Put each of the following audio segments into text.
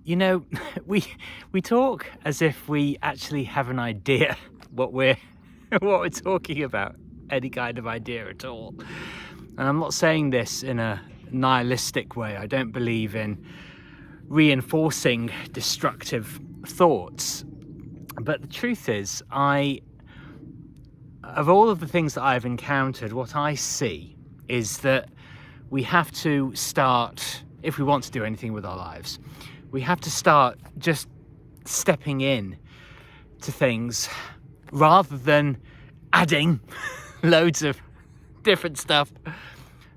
You know, we talk as if we actually have an idea what we're talking about, any kind of idea at all. And I'm not saying this in a nihilistic way. I don't believe in reinforcing destructive thoughts. But the truth is, of all of the things that I've encountered, what I see is that we have to start, if we want to do anything with our lives, we have to start just stepping in to things rather than adding loads of different stuff,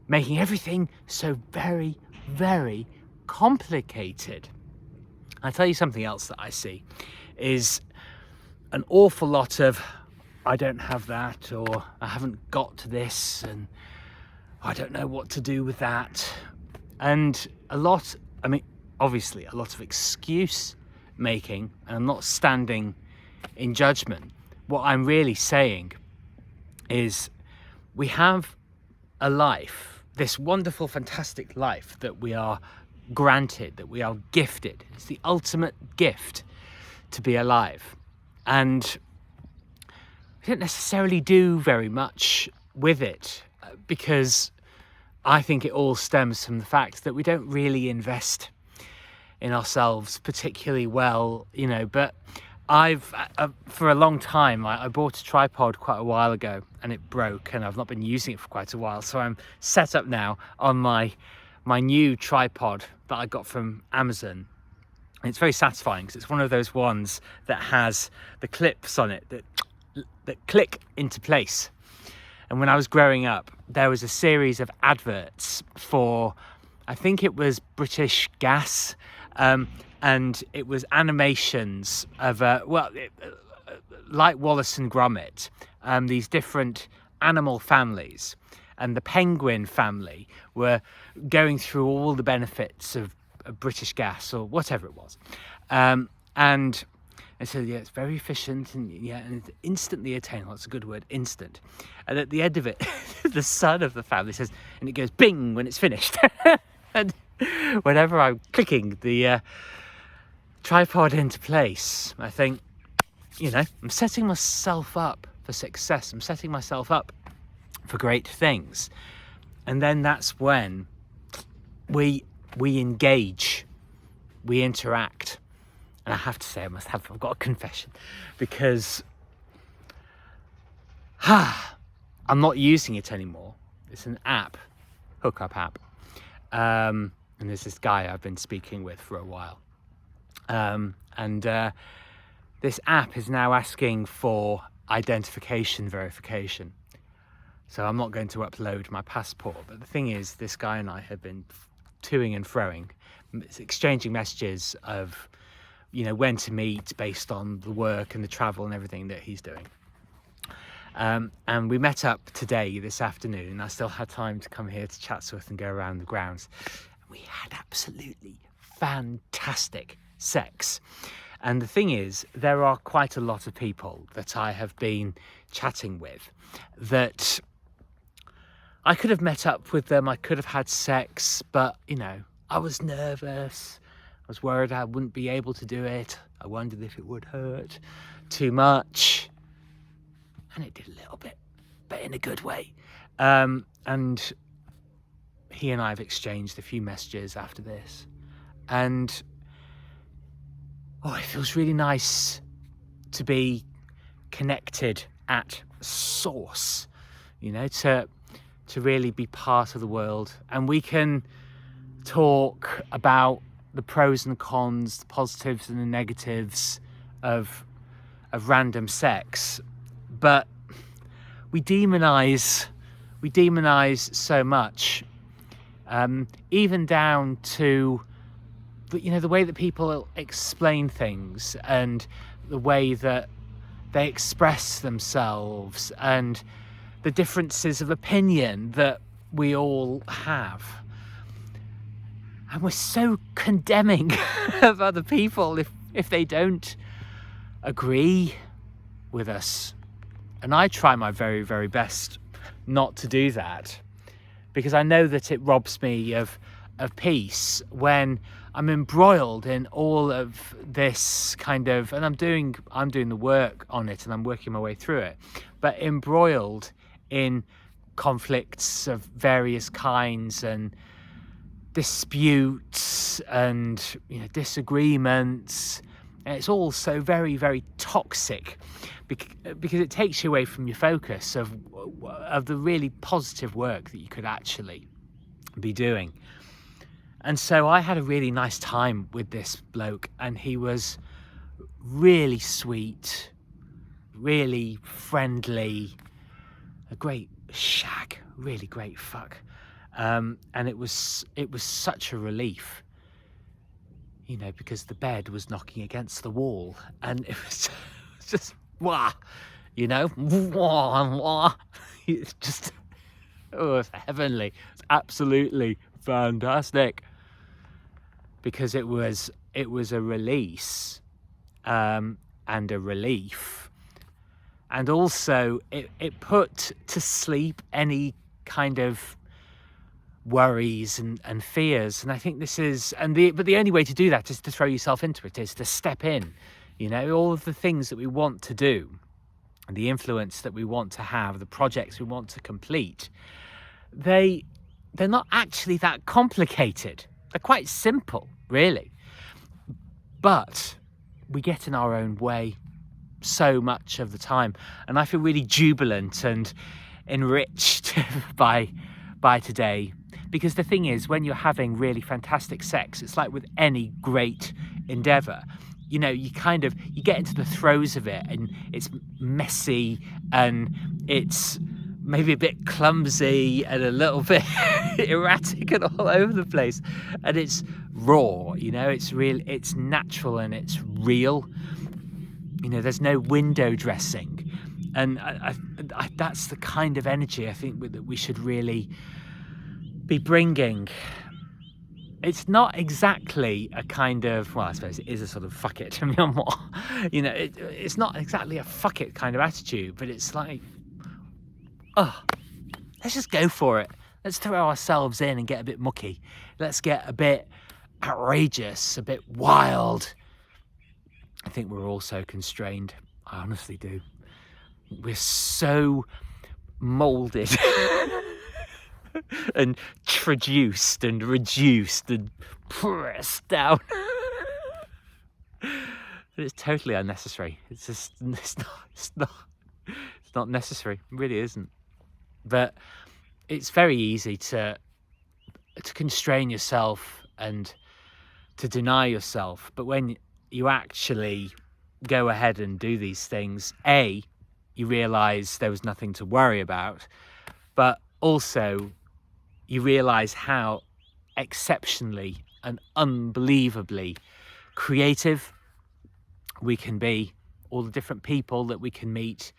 making everything so very, very complicated. I'll tell you something else that I see is an awful lot of I don't have that, or I haven't got to this, and I don't know what to do with that. And obviously a lot of excuse making, and I'm not standing in judgment. What I'm really saying is we have a life, this wonderful, fantastic life that we are granted, that we are gifted. It's the ultimate gift to be alive. And we don't necessarily do very much with it because I think it all stems from the fact that we don't really invest in ourselves particularly well, but I've for a long time I bought a tripod quite a while ago and it broke, and I've not been using it for quite a while, so I'm set up now on my new tripod that I got from Amazon. And it's very satisfying because it's one of those ones that has the clips on it that click into place. And when I was growing up, there was a series of adverts for, I think it was British Gas, and it was animations of like Wallace and Gromit, these different animal families, and the penguin family were going through all the benefits of British Gas or whatever it was, and so yeah, it's very efficient, and it's instantly attainable. That's a good word, instant. And at the end of it, the son of the family says, and it goes bing when it's finished. And whenever I'm clicking the tripod into place, I think, I'm setting myself up for success. I'm setting myself up for great things. And then that's when we engage, we interact. And I have to say, I've got a confession, because I'm not using it anymore. It's an app, hookup app. And there's this guy I've been speaking with for a while. And this app is now asking for identification verification. So I'm not going to upload my passport. But the thing is, this guy and I have been toing and froing, exchanging messages of, when to meet based on the work and the travel and everything that he's doing. And we met up today, this afternoon. I still had time to come here to Chatsworth and go around the grounds. And we had absolutely fantastic sex. And the thing is, there are quite a lot of people that I have been chatting with that I could have met up with them, I could have had sex, but, I was nervous. I was worried I wouldn't be able to do it. I wondered if it would hurt too much. And it did a little bit, but in a good way. And he and I have exchanged a few messages after this. And, it feels really nice to be connected at source, to really be part of the world. And we can talk about the pros and cons, the positives and the negatives of random sex, but we demonize so much, even down to the way that people explain things and the way that they express themselves and the differences of opinion that we all have. And we're so condemning of other people if they don't agree with us. And I try my very, very best not to do that, because I know that it robs me of peace when I'm embroiled in all of this kind of, and I'm doing the work on it, and I'm working my way through it, but embroiled in conflicts of various kinds and disputes and, you know, disagreements. And it's all so very, very toxic because it takes you away from your focus of the really positive work that you could actually be doing. And so I had a really nice time with this bloke, and he was really sweet, really friendly, a great shag, really great fuck. And it was such a relief, you know, because the bed was knocking against the wall, and it was just wah, you know, wah, wah. It's just, oh, it's heavenly. It's absolutely fantastic, because it was a release and a relief, and also it put to sleep any kind of worries and fears. And I think this is, but the only way to do that is to throw yourself into it, is to step in. You know, all of the things that we want to do, and the influence that we want to have, the projects we want to complete, they're not actually that complicated. They're quite simple, really. But we get in our own way so much of the time. And I feel really jubilant and enriched by today. Because the thing is, when you're having really fantastic sex, it's like with any great endeavour. You know, you get into the throes of it, and it's messy, and it's maybe a bit clumsy and a little bit erratic and all over the place, and it's raw, you know, it's real, it's natural, and it's real. You know, there's no window dressing, and I that's the kind of energy I think that we should really be bringing. It's not exactly a kind of, well, I suppose it is a sort of fuck it, you know, it's not exactly a fuck it kind of attitude, but it's like, oh, let's just go for it. Let's throw ourselves in and get a bit mucky. Let's get a bit outrageous, a bit wild. I think we're all so constrained. I honestly do. We're so moulded and traduced and reduced and pressed down. It's totally unnecessary. It's just, it's not necessary. It really isn't. But it's very easy to constrain yourself and to deny yourself. But when you actually go ahead and do these things, A, you realise there was nothing to worry about, but also you realise how exceptionally and unbelievably creative we can be, all the different people that we can meet,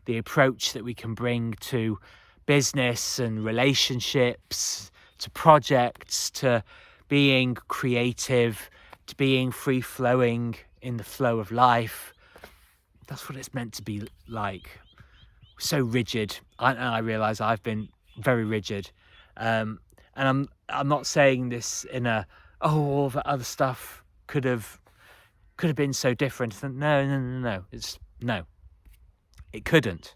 the approach that we can bring to business and relationships, to projects, to being creative, to being free-flowing in the flow of life. That's what it's meant to be like. So rigid. I realise I've been very rigid. And I'm not saying this in a, all the other stuff could have been so different. No. No. It couldn't.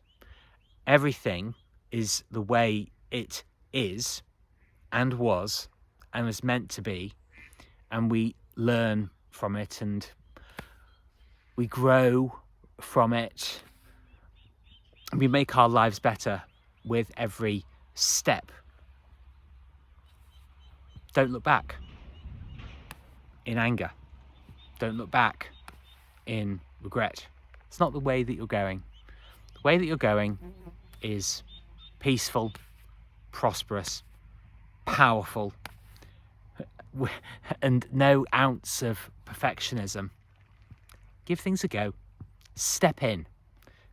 Everything is the way it is and was meant to be, and we learn from it and we grow from it. We make our lives better with every step. Don't look back in anger. Don't look back in regret. It's not the way that you're going. The way that you're going is peaceful, prosperous, powerful, and no ounce of perfectionism. Give things a go. Step in.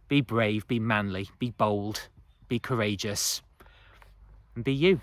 Be brave, be manly, be bold, be courageous, and be you.